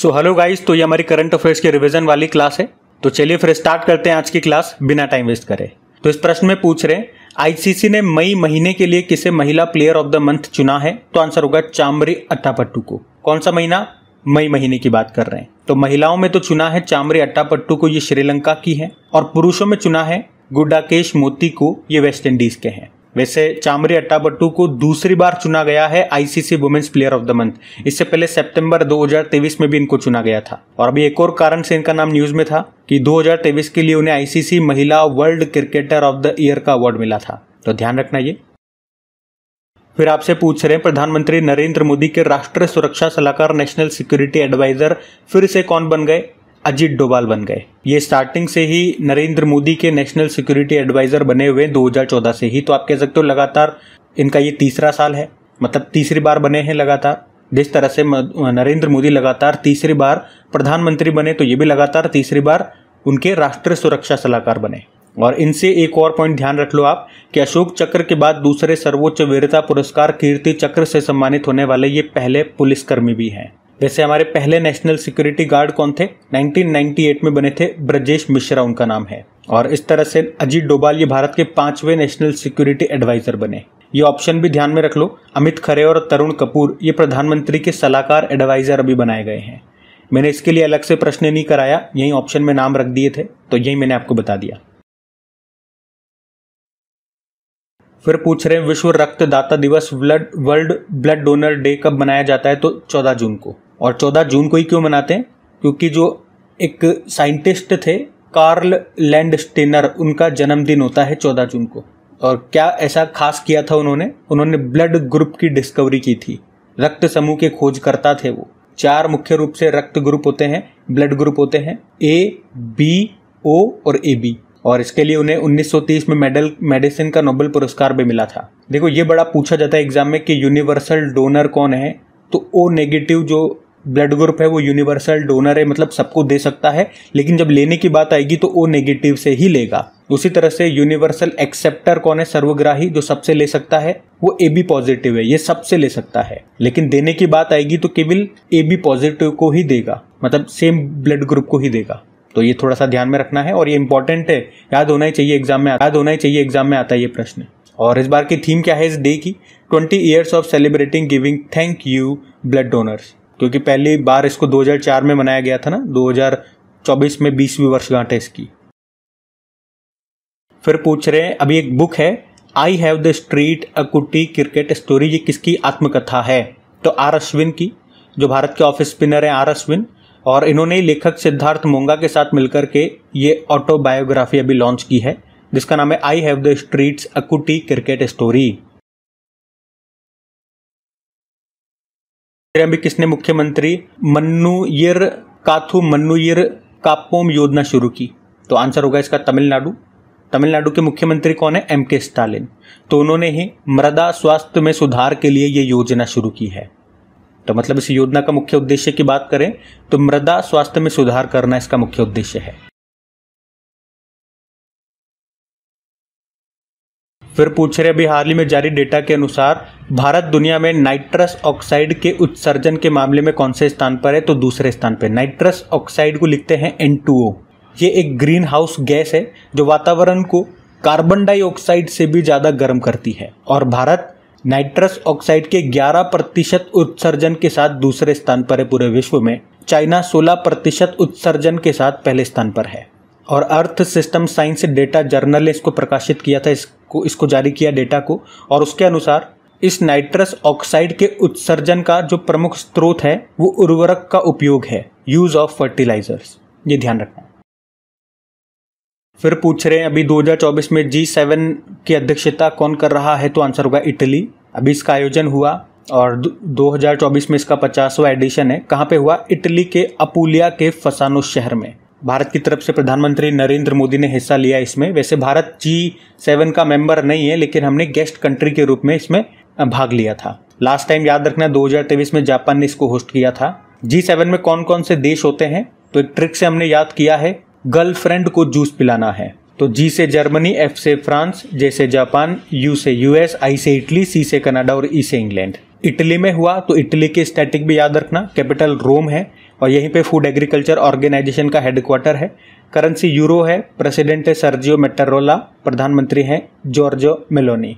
So hello guys, तो ये हमारी करंट अफेयर्स की रिवीजन वाली क्लास है। तो चलिए फिर स्टार्ट करते हैं आज की क्लास बिना टाइम वेस्ट करे। तो इस प्रश्न में पूछ रहे हैं आईसीसी ने मई महीने के लिए किसे महिला प्लेयर ऑफ द मंथ चुना है। तो आंसर होगा चामरी अट्टापट्टू को। कौन सा महीना? मई महीने की बात कर रहे हैं। तो महिलाओं में तो चुना है चामरी अट्टापट्टू को, ये श्रीलंका की है, और पुरुषों में चुना है गुडाकेश मोती को, ये वेस्ट इंडीज के हैं। वैसे चामरी अट्टापट्टू को दूसरी बार चुना गया है ICC women's player of the month. इससे पहले सितंबर 2023 में भी इनको चुना गया था। और अभी एक और कारण से इनका नाम न्यूज में था कि 2023 के लिए उन्हें आईसीसी महिला world cricketer of the year का अवार्ड मिला था। तो ध्यान रखना ये। फिर आपसे पूछ रहे हैं प्रधानमंत्री नरेंद्र मोदी के राष्ट्रीय सुरक्षा सलाहकार नेशनल सिक्योरिटी एडवाइजर फिर से कौन बन गए? अजीत डोभाल बन गए। ये स्टार्टिंग से ही नरेंद्र मोदी के नेशनल सिक्योरिटी एडवाइजर बने हुए 2014 से ही। तो आप कह सकते हो लगातार इनका ये तीसरा साल है, मतलब तीसरी बार बने हैं लगातार। जिस तरह से नरेंद्र मोदी लगातार तीसरी बार प्रधानमंत्री बने, तो ये भी लगातार तीसरी बार उनके राष्ट्रीय सुरक्षा सलाहकार बने। और इनसे एक और पॉइंट ध्यान रख लो आप कि अशोक चक्र के बाद दूसरे सर्वोच्च वीरता पुरस्कार कीर्ति चक्र से सम्मानित होने वाले ये पहले पुलिसकर्मी भी हैं। वैसे हमारे पहले नेशनल सिक्योरिटी गार्ड कौन थे? 1998 में बने थे, ब्रजेश मिश्रा उनका नाम है। और इस तरह से अजीत डोभाल ये भारत के 5वें नेशनल सिक्योरिटी एडवाइजर बने। ये ऑप्शन भी ध्यान में रख लो। अमित खरे और तरुण कपूर ये प्रधानमंत्री के सलाहकार एडवाइजर अभी बनाए गए हैं। मैंने इसके लिए अलग से प्रश्न नहीं कराया, यही ऑप्शन में नाम रख दिए थे, तो यही मैंने आपको बता दिया। फिर पूछ रहे हैं विश्व रक्तदाता दिवस वर्ल्ड ब्लड डोनर डे कब मनाया जाता है? तो 14 जून को। और 14 जून को ही क्यों मनाते हैं? क्योंकि जो एक साइंटिस्ट थे कार्ल लैंडस्टेनर, उनका जन्मदिन होता है 14 जून को। और क्या ऐसा खास किया था उन्होंने ब्लड ग्रुप की डिस्कवरी की थी। रक्त समूह के खोजकर्ता थे वो। 4 मुख्य रूप से रक्त ग्रुप होते हैं, ब्लड ग्रुप होते हैं, ए, बी, ओ और ए बी। और इसके लिए उन्हें 1930 में मेडिसिन का नोबेल पुरस्कार भी मिला था। देखो ये बड़ा पूछा जाता है एग्जाम में कि यूनिवर्सल डोनर कौन है। तो ओ नेगेटिव जो ब्लड ग्रुप है वो यूनिवर्सल डोनर है, मतलब सबको दे सकता है, लेकिन जब लेने की बात आएगी तो ओ नेगेटिव से ही लेगा। उसी तरह से यूनिवर्सल एक्सेप्टर कौन है? सर्वग्राही, जो सबसे ले सकता है, वो ए बी पॉजिटिव है, ये सबसे ले सकता है, लेकिन देने की बात आएगी तो केवल ए बी पॉजिटिव को ही देगा, मतलब सेम ब्लड ग्रुप को ही देगा। तो ये थोड़ा सा ध्यान में रखना है और ये इंपॉर्टेंट है, याद होना ही चाहिए एग्जाम में आता है ये प्रश्न। और इस बार की थीम क्या है इस डे की? 20 years of celebrating giving thank you blood donors. क्योंकि पहली बार इसको 2004 में मनाया गया था ना, 2024 में 20वीं वर्षगांठ है इसकी। फिर पूछ रहे हैं अभी एक बुक है आई हैव द स्ट्रीट अ कुट्टी क्रिकेट स्टोरी, ये किसकी आत्मकथा है? तो आर अश्विन की, जो भारत के ऑफ स्पिनर है आर अश्विन। और इन्होंने लेखक सिद्धार्थ मोंगा के साथ मिलकर के ये ऑटोबायोग्राफी अभी लॉन्च की है, जिसका नाम है आई हैव द स्ट्रीट्स अ कुट्टी क्रिकेट स्टोरी। अभी किसने मुख्यमंत्री मन्नुयिर काप्पोम योजना शुरू की? तो आंसर होगा इसका तमिलनाडु। तमिलनाडु के मुख्यमंत्री कौन है? एम के स्टालिन। तो उन्होंने ही मृदा स्वास्थ्य में सुधार के लिए ये योजना शुरू की है। तो मतलब इस योजना का मुख्य उद्देश्य की बात करें तो मृदा स्वास्थ्य में सुधार करना इसका मुख्य उद्देश्य है। फिर पूछ रहे अभी हाल ही में जारी डेटा के अनुसार भारत दुनिया में नाइट्रस ऑक्साइड के उत्सर्जन के मामले में कौन से स्थान पर है? तो दूसरे स्थान पर। नाइट्रस ऑक्साइड को लिखते हैं N2O। ये एक ग्रीन हाउस गैस है जो वातावरण को कार्बन डाइऑक्साइड से भी ज्यादा गर्म करती है। और भारत नाइट्रस ऑक्साइड के 11% उत्सर्जन के साथ दूसरे स्थान पर है पूरे विश्व में। चाइना 16% उत्सर्जन के साथ पहले स्थान पर है। और earth system science data journal ने इसको प्रकाशित किया था, इसको जारी किया डेटा को। और उसके अनुसार इस नाइट्रस ऑक्साइड के उत्सर्जन का जो प्रमुख स्रोत है वो उर्वरक का उपयोग है, यूज ऑफ फर्टिलाइजर्स, ये ध्यान रखना। फिर पूछ रहे हैं अभी 2024 में G7 की अध्यक्षता कौन कर रहा है? तो आंसर होगा इटली। अभी इसका आयोजन हुआ और 2024 में इसका 50वां एडिशन है। कहाँ पे हुआ? इटली के अपुलिया के फसानो शहर में। भारत की तरफ से प्रधानमंत्री नरेंद्र मोदी ने हिस्सा लिया इसमें। वैसे भारत G7 का मेंबर नहीं है, लेकिन हमने गेस्ट कंट्री के रूप में इसमें भाग लिया था। लास्ट टाइम याद रखना 2023 में जापान ने इसको होस्ट किया था। G7 में कौन कौन से देश होते हैं? तो एक ट्रिक से हमने याद किया है, गर्लफ्रेंड को जूस पिलाना है। तो G से जर्मनी, F से फ्रांस, J से जापान, U से US, I से इटली, C से कनाडा और E से इंग्लैंड। इटली में हुआ तो इटली के स्टैटिक भी याद रखना, कैपिटल रोम है और यहीं पे फूड एग्रीकल्चर ऑर्गेनाइजेशन का हेडक्वार्टर है। करेंसी यूरो है, प्रेसिडेंट है सर्जियो मेट्टारोला, प्रधानमंत्री हैं जॉर्जो मेलोनी।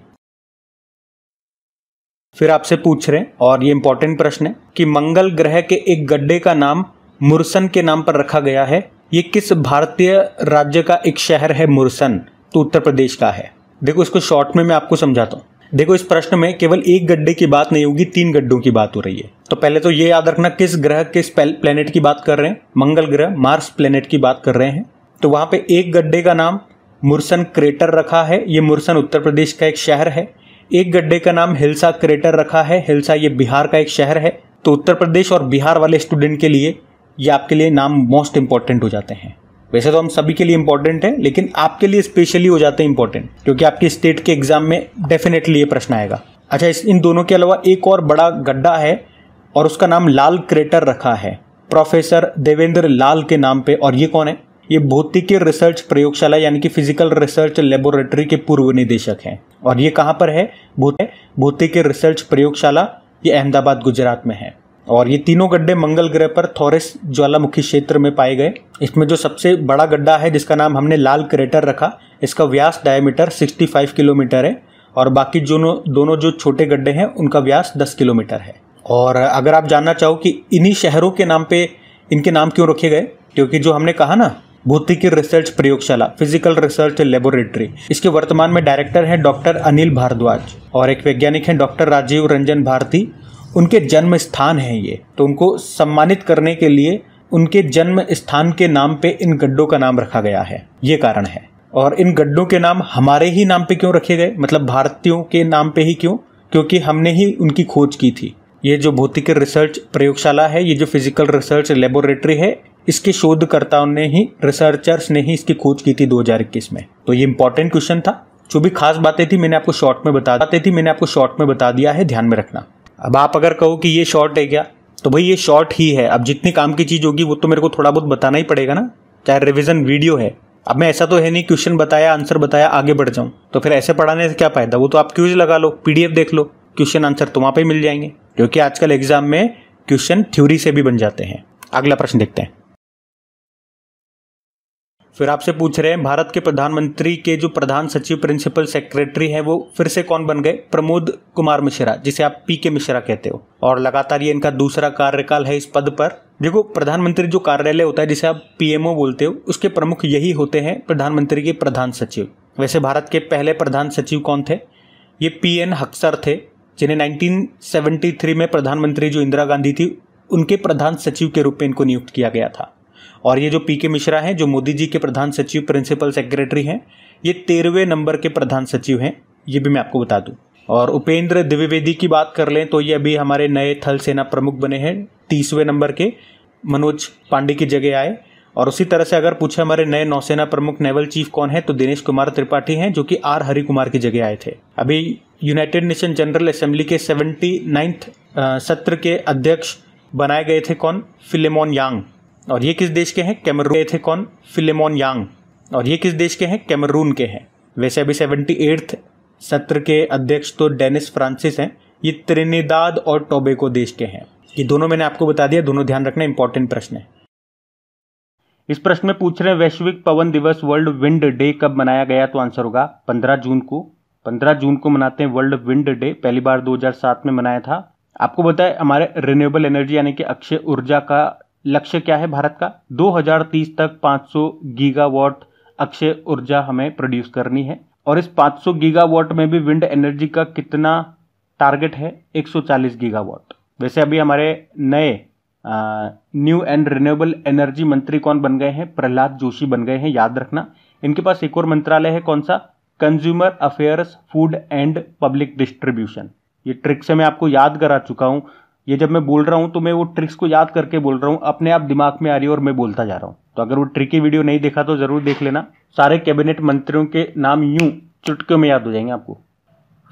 फिर आपसे पूछ रहे हैं और ये इंपॉर्टेंट प्रश्न है कि मंगल ग्रह के एक गड्ढे का नाम मुर्सन के नाम पर रखा गया है, ये किस भारतीय राज्य का एक शहर है मुर्सन? तो उत्तर प्रदेश का है। देखो इसको शॉर्ट में मैं आपको समझाता हूँ। देखो इस प्रश्न में केवल एक गड्ढे की बात नहीं होगी, 3 गड्ढों की बात हो रही है। तो पहले तो ये याद रखना किस ग्रह किस प्लेनेट की बात कर रहे हैं, मंगल ग्रह मार्स प्लेनेट की बात कर रहे हैं। तो वहां पे एक गड्ढे का नाम मुर्सन क्रेटर रखा है, ये मुर्सन उत्तर प्रदेश का एक शहर है। एक गड्ढे का नाम हिल्सा क्रेटर रखा है, हिल्सा ये बिहार का एक शहर है। तो उत्तर प्रदेश और बिहार वाले स्टूडेंट के लिए ये आपके लिए नाम मोस्ट इंपॉर्टेंट हो जाते हैं। वैसे तो हम सभी के लिए इंपॉर्टेंट है, लेकिन आपके लिए स्पेशली हो जाते हैं इंपॉर्टेंट, क्योंकि आपकी स्टेट के एग्जाम में डेफिनेटली ये प्रश्न आएगा। अच्छा, इन दोनों के अलावा एक और बड़ा गड्ढा है और उसका नाम लाल क्रेटर रखा है प्रोफेसर देवेंद्र लाल के नाम पे। और ये कौन है? ये भौतिकी रिसर्च प्रयोगशाला यानी कि फिजिकल रिसर्च लेबोरेटरी के पूर्व निदेशक हैं। और ये कहाँ पर है? भौतिकी रिसर्च प्रयोगशाला, ये अहमदाबाद गुजरात में है। और ये तीनों गड्ढे मंगल ग्रह पर थॉरस ज्वालामुखी क्षेत्र में पाए गए। इसमें जो सबसे बड़ा गड्ढा है जिसका नाम हमने लाल क्रेटर रखा, इसका व्यास डायमीटर 65 किलोमीटर है और बाकी दोनों जो छोटे गड्ढे हैं उनका व्यास 10 किलोमीटर है। और अगर आप जानना चाहो कि इन्हीं शहरों के नाम पे इनके नाम क्यों रखे गए, क्योंकि जो हमने कहा ना भौतिकी रिसर्च प्रयोगशाला फिजिकल रिसर्च लेबोरेटरी, इसके वर्तमान में डायरेक्टर हैं डॉक्टर अनिल भारद्वाज और एक वैज्ञानिक हैं डॉक्टर राजीव रंजन भारती। उनके जन्म स्थान है ये, तो उनको सम्मानित करने के लिए उनके जन्म स्थान के नाम पे इन गड्ढों का नाम रखा गया है, ये कारण है। और इन गड्ढों के नाम हमारे ही नाम पे क्यों रखे गए, मतलब भारतीयों के नाम पे ही क्यों? क्योंकि हमने ही उनकी खोज की थी। ये जो भौतिकी रिसर्च प्रयोगशाला है, ये जो फिजिकल रिसर्च लेबोरेटरी है, इसके शोधकर्ताओं ने ही, रिसर्चर्स ने ही इसकी खोज की थी 2021 में। तो ये इंपॉर्टेंट क्वेश्चन था। जो भी खास बातें थी मैंने आपको शॉर्ट में बता दिया है, ध्यान में रखना। अब आप अगर कहो कि ये शॉर्ट है क्या, तो भाई ये शॉर्ट ही है। अब जितनी काम की चीज होगी वो तो मेरे को थोड़ा बहुत बताना ही पड़ेगा ना, चाहे रिवीजन वीडियो है। अब मैं ऐसा तो है नहीं क्वेश्चन बताया आंसर बताया आगे बढ़ जाऊं, तो फिर ऐसे पढ़ाने से क्या फायदा। वो तो आप क्यूज लगा लो, पीडीएफ देख लो, क्वेश्चन आंसर तो वहां पे मिल जाएंगे, क्योंकि आजकल एग्जाम में क्वेश्चन थ्योरी से भी बन जाते हैं। अगला प्रश्न देखते हैं। फिर आपसे पूछ रहे हैं भारत के प्रधानमंत्री के जो प्रधान सचिव प्रिंसिपल सेक्रेटरी है वो फिर से कौन बन गए? प्रमोद कुमार मिश्रा, जिसे आप पीके मिश्रा कहते हो। और लगातार ये इनका दूसरा कार्यकाल है इस पद पर। देखो प्रधानमंत्री जो कार्यालय होता है जिसे आप पीएमओ बोलते हो, उसके प्रमुख यही होते हैं प्रधानमंत्री के प्रधान सचिव। वैसे भारत के पहले प्रधान सचिव कौन थे? ये पीएन हक्सर थे, जिन्हें 1973 में प्रधानमंत्री जो इंदिरा गांधी थी उनके प्रधान सचिव के रूप में इनको नियुक्त किया गया था। और ये जो पीके मिश्रा हैं, जो मोदी जी के प्रधान सचिव प्रिंसिपल सेक्रेटरी हैं, ये 13वें नंबर के प्रधान सचिव हैं, ये भी मैं आपको बता दूं। और उपेंद्र द्विवेदी की बात कर लें तो ये अभी हमारे नए थल सेना प्रमुख बने हैं, 30वें नंबर के, मनोज पांडे की जगह आए। और उसी तरह से अगर पूछे हमारे नए नौसेना प्रमुख नेवल चीफ कौन है, तो दिनेश कुमार त्रिपाठी हैं, जो कि आर हरि कुमार की जगह आए थे। अभी यूनाइटेड नेशन जनरल असेंबली के 79th सत्र के अध्यक्ष बनाए गए थे कौन? फिलेमोन यांग। और ये किस देश के हैं? कैमरून थे कौन? फिलेमोन यांग। और ये किस देश के हैं? कैमरून के हैं। वैसे अभी 78th सत्र के अध्यक्ष तो डेनिस फ्रांसिस हैं, ये त्रिनिदाद और टोबैगो देश के हैं। ये दोनों मैंने आपको बता दिया, दोनों ध्यान रखना, इंपॉर्टेंट प्रश्न है। इस प्रश्न में पूछ रहे हैं वैश्विक पवन दिवस वर्ल्ड विंड डे कब मनाया गया, तो आंसर होगा 15 जून को। 15 जून को मनाते हैं वर्ल्ड विंड डे, पहली बार 2007 में मनाया था। आपको बताए हमारे रिन्यूएबल एनर्जी यानी कि अक्षय ऊर्जा का लक्ष्य क्या है भारत का? 2030 तक 500 गीगावाट अक्षय ऊर्जा हमें प्रोड्यूस करनी है। और इस 500 गीगावाट में भी विंड एनर्जी का कितना टारगेट है? 140 गीगावाट। वैसे अभी हमारे नए न्यू एंड रिन्यूएबल एनर्जी मंत्री कौन बन गए हैं? प्रहलाद जोशी बन गए हैं, याद रखना। इनके पास एक और मंत्रालय है, कौन सा? Consumer affairs, food and public distribution. ये ट्रिक से मैं आपको याद करा चुका हूं। ये जब मैं बोल रहा हूं तो मैं वो ट्रिक्स को याद करके बोल रहा हूं, अपने आप दिमाग में आ रही है और मैं बोलता जा रहा हूं। तो अगर वो ट्रिकी वीडियो नहीं देखा तो जरूर देख लेना। सारे कैबिनेट मंत्रियों के नाम यूं चुटकियों में याद हो जाएंगे आपको।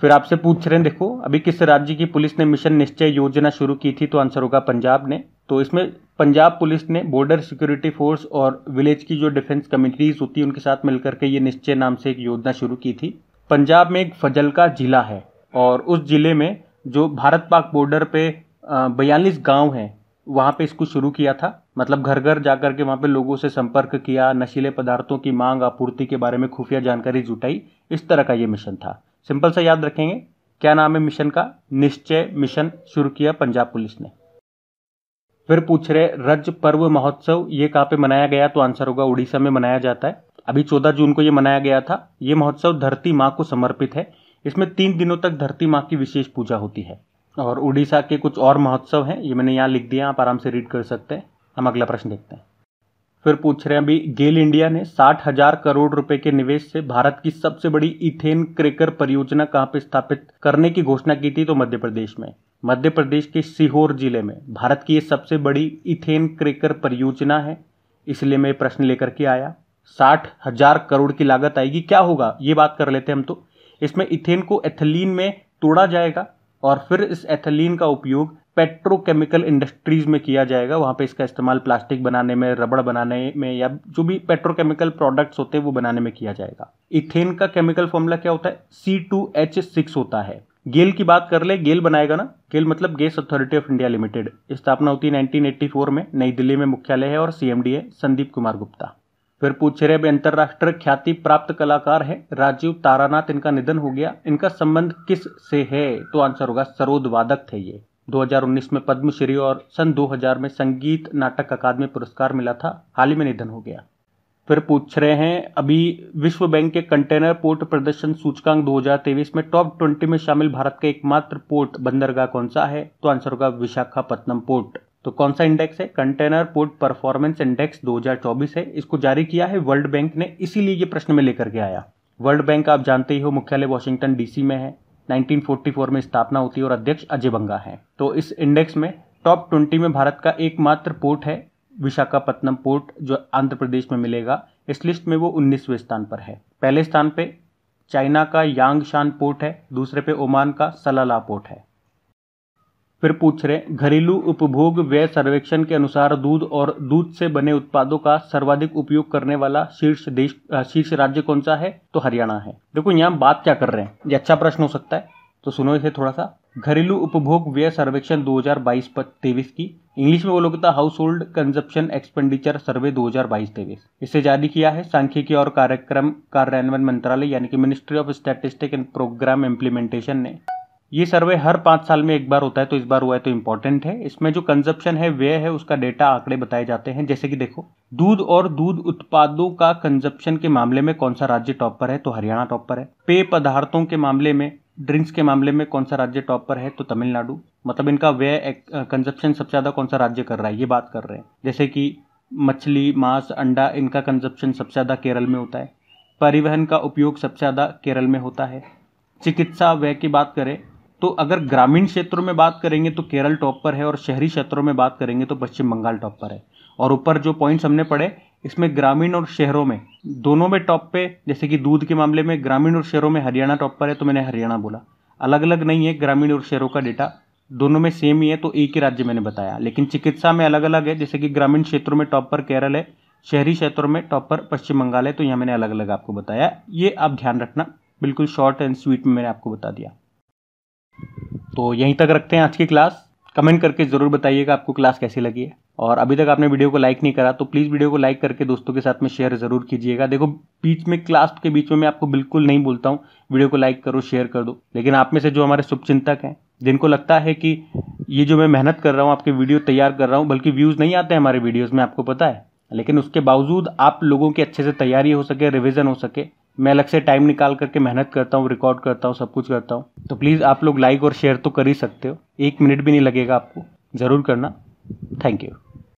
फिर आपसे पूछ रहे हैं, देखो अभी किस राज्य की पुलिस ने मिशन निश्चय योजना शुरू की थी, तो आंसर होगा पंजाब ने। तो इसमें पंजाब पुलिस ने बॉर्डर सिक्योरिटी फोर्स और विलेज की जो डिफेंस कम्युनिटीज होती है उनके साथ मिलकर के ये निश्चय नाम से एक योजना शुरू की थी। पंजाब में एक फजलका जिला है और उस जिले में जो भारत पाक बॉर्डर पे 42 गांव हैं वहाँ पे इसको शुरू किया था। मतलब घर घर जाकर के वहाँ पे लोगों से संपर्क किया, नशीले पदार्थों की मांग आपूर्ति के बारे में खुफिया जानकारी जुटाई। इस तरह का ये मिशन था। सिंपल सा याद रखेंगे। क्या नाम है मिशन का? निश्चय मिशन शुरू किया पंजाब पुलिस ने। फिर पूछ रहे रज पर्व महोत्सव ये कहाँ पे मनाया गया? तो आंसर होगा उड़ीसा में मनाया जाता है। अभी 14 जून को ये मनाया गया था। ये महोत्सव धरती माँ को समर्पित है। इसमें 3 दिनों तक धरती माँ की विशेष पूजा होती है। और उड़ीसा के कुछ और महोत्सव हैं, ये मैंने यहाँ लिख दिया, आप आराम से रीड कर सकते हैं। हम अगला प्रश्न देखते हैं। फिर पूछ रहे हैं अभी गेल इंडिया ने 60,000 करोड़ रुपए के निवेश से भारत की सबसे बड़ी इथेन क्रैकर परियोजना कहां पे स्थापित करने की घोषणा की थी? तो मध्य प्रदेश में। मध्य प्रदेश के सीहोर जिले में भारत की ये सबसे बड़ी इथेन क्रैकर परियोजना है, इसलिए मैं प्रश्न लेकर के आया। 60,000 करोड़ की लागत आएगी। क्या होगा ये बात कर लेते हैं हम। तो इसमें इथेन को एथिलीन में तोड़ा जाएगा और फिर इस एथिलीन का उपयोग पेट्रोकेमिकल इंडस्ट्रीज में किया जाएगा। वहां पे इसका इस्तेमाल प्लास्टिक बनाने में, रबड़ बनाने में या जो भी पेट्रोकेमिकल प्रोडक्ट्स होते हैं वो बनाने में किया जाएगा। इथेन का केमिकल फॉर्मूला क्या होता है? C2H6 होता है। गेल की बात कर ले, गेल बनाएगा ना। गेल मतलब gas authority of India limited. स्थापना होती है 1984 में, नई दिल्ली में मुख्यालय है और CMD है संदीप कुमार गुप्ता। फिर पूछ रहे अंतरराष्ट्रीय ख्याति प्राप्त कलाकार है राजीव तारानाथ, इनका निधन हो गया। इनका संबंध किस से है? तो आंसर होगा सरोद वादक थे ये। 2019 में पद्मश्री और सन 2000 में संगीत नाटक अकादमी पुरस्कार मिला था। हाल ही में निधन हो गया। फिर पूछ रहे हैं अभी विश्व बैंक के कंटेनर पोर्ट प्रदर्शन सूचकांक 2023 में टॉप 20 में शामिल भारत का एकमात्र पोर्ट बंदरगाह कौन सा है? तो आंसर होगा विशाखापत्तनम पोर्ट। तो कौन सा इंडेक्स है? कंटेनर पोर्ट परफॉर्मेंस इंडेक्स 2024 है। इसको जारी किया है वर्ल्ड बैंक ने, इसीलिए ये प्रश्न में लेकर के आया। वर्ल्ड बैंक आप जानते ही हो मुख्यालय वॉशिंगटन DC में है। 1944 में स्थापना होती है और अध्यक्ष अजय बंगा है। तो इस इंडेक्स में टॉप 20 में भारत का एकमात्र पोर्ट है विशाखापत्तनम पोर्ट, जो आंध्र प्रदेश में मिलेगा। इस लिस्ट में वो 19वें स्थान पर है। पहले स्थान पे चाइना का यांगशान पोर्ट है, दूसरे पे ओमान का सलाला पोर्ट है। फिर पूछ रहे घरेलू उपभोग व्यय सर्वेक्षण के अनुसार दूध और दूध से बने उत्पादों का सर्वाधिक उपयोग करने वाला शीर्ष राज्य कौन सा है? तो हरियाणा है। देखो यहाँ बात क्या कर रहे हैं, ये अच्छा प्रश्न हो सकता है, तो सुनो इसे थोड़ा सा। घरेलू उपभोग व्यय सर्वेक्षण 2022-23 की इंग्लिश में बोलोगे तो हाउस होल्ड कंजप्शन एक्सपेंडिचर सर्वे 2022-23। इसे जारी किया है सांख्यिकी और कार्यक्रम कार्यान्वयन मंत्रालय यानी कि ministry of statistics and programme implementation ने। ये सर्वे हर 5 साल में एक बार होता है, तो इस बार हुआ है तो इंपॉर्टेंट है। इसमें जो कंजप्शन है, व्यय है, उसका डेटा आंकड़े बताए जाते हैं। जैसे कि देखो दूध और दूध उत्पादों का कंजप्शन के मामले में कौन सा राज्य टॉप पर है? तो हरियाणा टॉप पर है। पेय पदार्थों के मामले में, ड्रिंक्स के मामले में कौन सा राज्य टॉप पर है? तो तमिलनाडु। मतलब इनका व्यय कंजप्शन सबसे ज्यादा कौन सा राज्य कर रहा है, ये बात कर रहे हैं। जैसे कि मछली, मांस, अंडा, इनका कंजप्शन सबसे ज्यादा केरल में होता है। परिवहन का उपयोग सबसे ज्यादा केरल में होता है। चिकित्सा व्यय की बात करें तो अगर ग्रामीण क्षेत्रों में बात करेंगे तो केरल टॉप पर है और शहरी क्षेत्रों में बात करेंगे तो पश्चिम बंगाल टॉप पर है। और ऊपर जो पॉइंट्स हमने पढ़े इसमें ग्रामीण और शहरों में दोनों में टॉप पे, जैसे कि दूध के मामले में ग्रामीण और शहरों में हरियाणा टॉप पर है, तो मैंने हरियाणा बोला। अलग अलग नहीं है ग्रामीण और शहरों का डेटा, दोनों में सेम ही है, तो एक ही राज्य मैंने बताया। लेकिन चिकित्सा में अलग अलग है, जैसे कि ग्रामीण क्षेत्रों में टॉप पर केरल है, शहरी क्षेत्रों में टॉप पर पश्चिम बंगाल है, तो यहाँ मैंने अलग अलग आपको बताया। ये आप ध्यान रखना, बिल्कुल शॉर्ट एंड स्वीट में मैंने आपको बता दिया। तो यहीं तक रखते हैं आज की क्लास। कमेंट करके जरूर बताइएगा आपको क्लास कैसी लगी है। और अभी तक आपने वीडियो को लाइक नहीं करा तो प्लीज़ वीडियो को लाइक करके दोस्तों के साथ में शेयर जरूर कीजिएगा। देखो बीच में क्लास के बीच में मैं आपको बिल्कुल नहीं बोलता हूँ वीडियो को लाइक करो, शेयर कर दो, लेकिन आप में से जो हमारे शुभचिंतक हैं जिनको लगता है कि ये जो मैं मेहनत कर रहा हूँ, आपके वीडियो तैयार कर रहा हूँ, बल्कि व्यूज़ नहीं आते हैं हमारे वीडियोज़ में, आपको पता है, लेकिन उसके बावजूद आप लोगों की अच्छे से तैयारी हो सके, रिविजन हो सके, मैं अलग से टाइम निकाल करके मेहनत करता हूँ, रिकॉर्ड करता हूँ, सब कुछ करता हूँ। तो प्लीज़ आप लोग लाइक और शेयर तो कर ही सकते हो, 1 मिनट भी नहीं लगेगा आपको, ज़रूर करना। Thank you.